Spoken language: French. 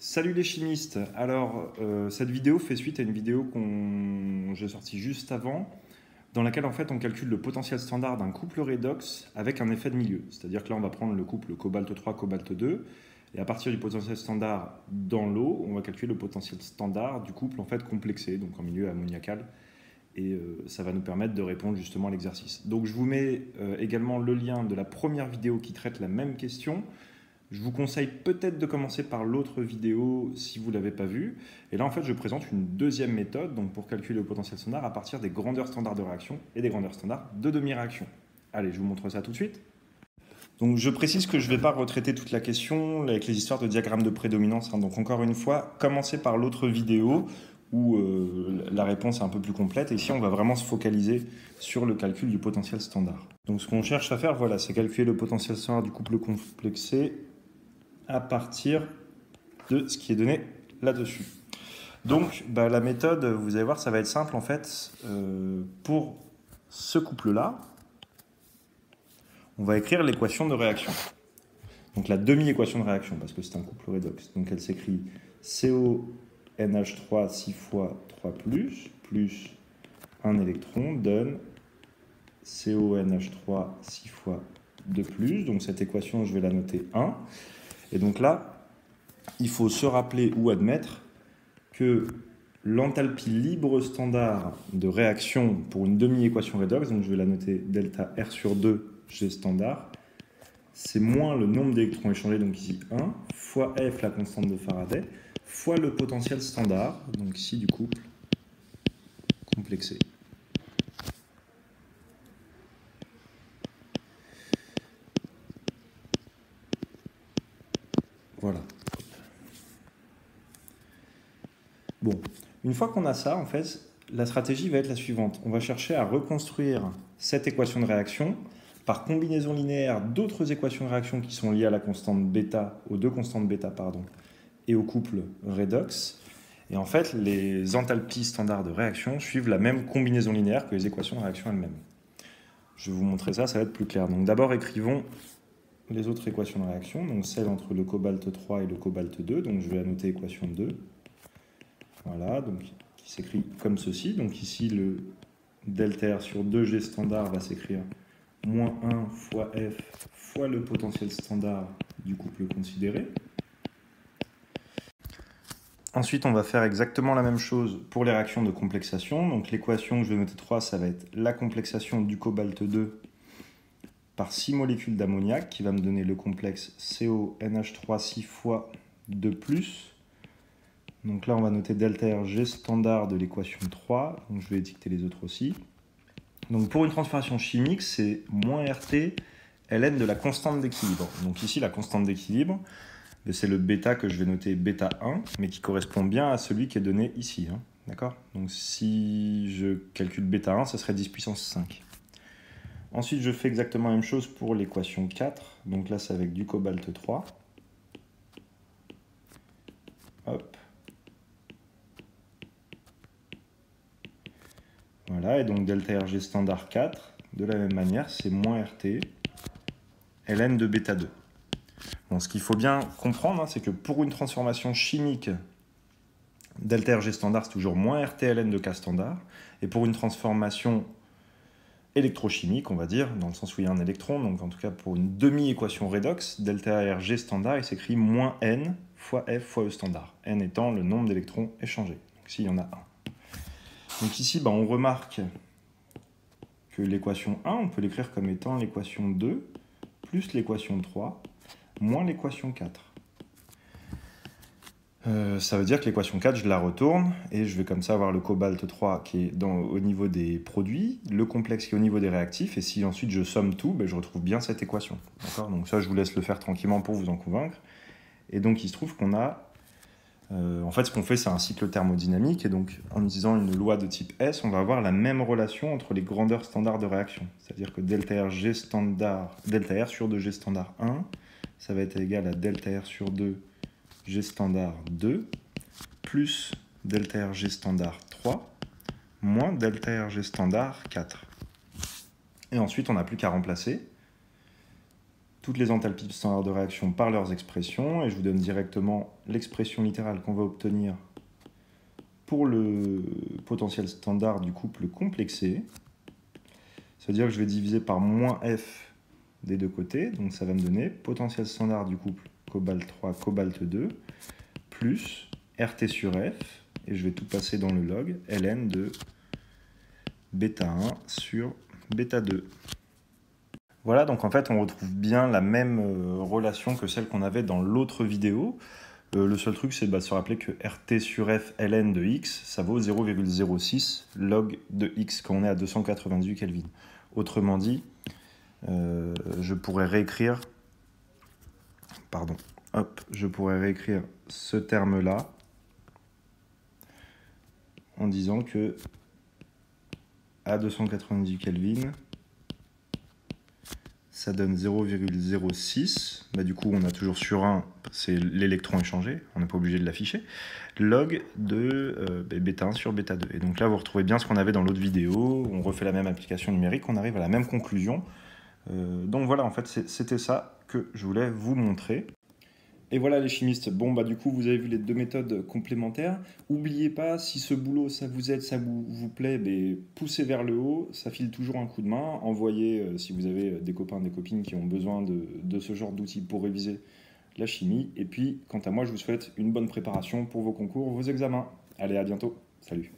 Salut les chimistes. Alors, cette vidéo fait suite à une vidéo que j'ai sortie juste avant, dans laquelle en fait on calcule le potentiel standard d'un couple redox avec un effet de milieu. C'est-à-dire que là on va prendre le couple cobalt 3, cobalt 2, et à partir du potentiel standard dans l'eau, on va calculer le potentiel standard du couple en fait complexé, donc en milieu ammoniacal, et ça va nous permettre de répondre justement à l'exercice. Donc je vous mets également le lien de la première vidéo qui traite la même question. Je vous conseille peut-être de commencer par l'autre vidéo si vous ne l'avez pas vue. Et là, en fait, je présente une deuxième méthode donc pour calculer le potentiel standard à partir des grandeurs standards de réaction et des grandeurs standards de demi-réaction. Allez, je vous montre ça tout de suite. Donc, je précise que je ne vais pas retraiter toute la question avec les histoires de diagrammes de prédominance. Donc, encore une fois, commencez par l'autre vidéo où la réponse est un peu plus complète. Et ici, on va vraiment se focaliser sur le calcul du potentiel standard. Donc, ce qu'on cherche à faire, voilà, c'est calculer le potentiel standard du couple complexé à partir de ce qui est donné là-dessus. Donc, la méthode, vous allez voir, ça va être simple en fait. Pour ce couple-là, on va écrire l'équation de réaction. Donc la demi-équation de réaction, parce que c'est un couple redox. Donc elle s'écrit CONH3 6 fois 3 plus un électron donne CONH3 6 fois 2 plus. Donc cette équation, je vais la noter 1. Et donc là, il faut se rappeler ou admettre que l'enthalpie libre standard de réaction pour une demi-équation redox, donc je vais la noter delta R sur 2 G standard, c'est moins le nombre d'électrons échangés, donc ici 1, fois F, la constante de Faraday, fois le potentiel standard, donc ici du couple complexé. Voilà. Bon, une fois qu'on a ça, en fait, la stratégie va être la suivante. On va chercher à reconstruire cette équation de réaction par combinaison linéaire d'autres équations de réaction qui sont liées à la constante bêta, aux deux constantes bêta, pardon, et au couple redox. Et en fait, les enthalpies standards de réaction suivent la même combinaison linéaire que les équations de réaction elles-mêmes. Je vais vous montrer ça, ça va être plus clair. Donc d'abord, écrivons les autres équations de réaction, donc celle entre le cobalt 3 et le cobalt 2, donc je vais annoter équation 2. Voilà, donc qui s'écrit comme ceci. Donc ici, le delta R sur 2G standard va s'écrire moins 1 fois F fois le potentiel standard du couple considéré. Ensuite, on va faire exactement la même chose pour les réactions de complexation. Donc l'équation que je vais noter 3, ça va être la complexation du cobalt 2 par 6 molécules d'ammoniac qui va me donner le complexe CONH3 6 fois 2+. Donc là, on va noter delta R G standard de l'équation 3. Donc je vais étiqueter les autres aussi. Donc pour une transformation chimique, c'est moins RT ln de la constante d'équilibre. Donc ici, la constante d'équilibre, c'est le bêta que je vais noter bêta 1, mais qui correspond bien à celui qui est donné ici. D'accord ? Donc si je calcule bêta 1, ça serait 10 puissance 5. Ensuite, je fais exactement la même chose pour l'équation 4. Donc là, c'est avec du cobalt 3. Hop. Voilà, et donc delta RG standard 4, de la même manière, c'est moins RT ln de bêta 2. Bon, ce qu'il faut bien comprendre, c'est que pour une transformation chimique, delta RG standard, c'est toujours moins RT ln de K standard. Et pour une transformation électrochimique, on va dire, dans le sens où il y a un électron, donc en tout cas pour une demi-équation redox, delta RG standard, il s'écrit moins N fois F fois E standard. N étant le nombre d'électrons échangés. Donc s'il y en a un. Donc ici, on remarque que l'équation 1, on peut l'écrire comme étant l'équation 2 plus l'équation 3 moins l'équation 4. Ça veut dire que l'équation 4, je la retourne et je vais comme ça avoir le cobalt 3 qui est au niveau des produits, le complexe qui est au niveau des réactifs, et si ensuite je somme tout, je retrouve bien cette équation. Donc ça, je vous laisse le faire tranquillement pour vous en convaincre. Et donc il se trouve qu'on a... en fait, ce qu'on fait, c'est un cycle thermodynamique, et donc en utilisant une loi de type S, on va avoir la même relation entre les grandeurs standards de réaction. C'est-à-dire que delta R sur 2G standard 1, ça va être égal à delta R sur 2 G standard 2 plus delta R G standard 3 moins delta R G standard 4. Et ensuite, on n'a plus qu'à remplacer. toutes les enthalpies standards de réaction par leurs expressions, et je vous donne directement l'expression littérale qu'on va obtenir pour le potentiel standard du couple complexé. C'est-à-dire que je vais diviser par moins F des deux côtés, donc ça va me donner potentiel standard du couple cobalt 3, cobalt 2, plus RT sur F, et je vais tout passer dans le log, ln de bêta 1 sur bêta 2. Voilà, donc en fait on retrouve bien la même relation que celle qu'on avait dans l'autre vidéo. Le seul truc, c'est de se rappeler que RT sur F ln de X, ça vaut 0,06 log de X quand on est à 298 Kelvin. Autrement dit, je pourrais réécrire ce terme-là en disant que à 298 Kelvin, ça donne 0,06. Du coup, on a toujours sur 1, c'est l'électron échangé, on n'est pas obligé de l'afficher, log de bêta 1 sur bêta 2. Et donc là, vous retrouvez bien ce qu'on avait dans l'autre vidéo, on refait la même application numérique, on arrive à la même conclusion. Donc voilà, en fait, c'était ça que je voulais vous montrer. Et voilà les chimistes, bon du coup vous avez vu les deux méthodes complémentaires. N'oubliez pas, si ce boulot ça vous aide, ça vous plaît, poussez vers le haut, ça file toujours un coup de main. Envoyez, si vous avez des copains, des copines qui ont besoin de ce genre d'outils pour réviser la chimie. Et puis quant à moi, je vous souhaite une bonne préparation pour vos concours, vos examens. Allez, à bientôt, salut.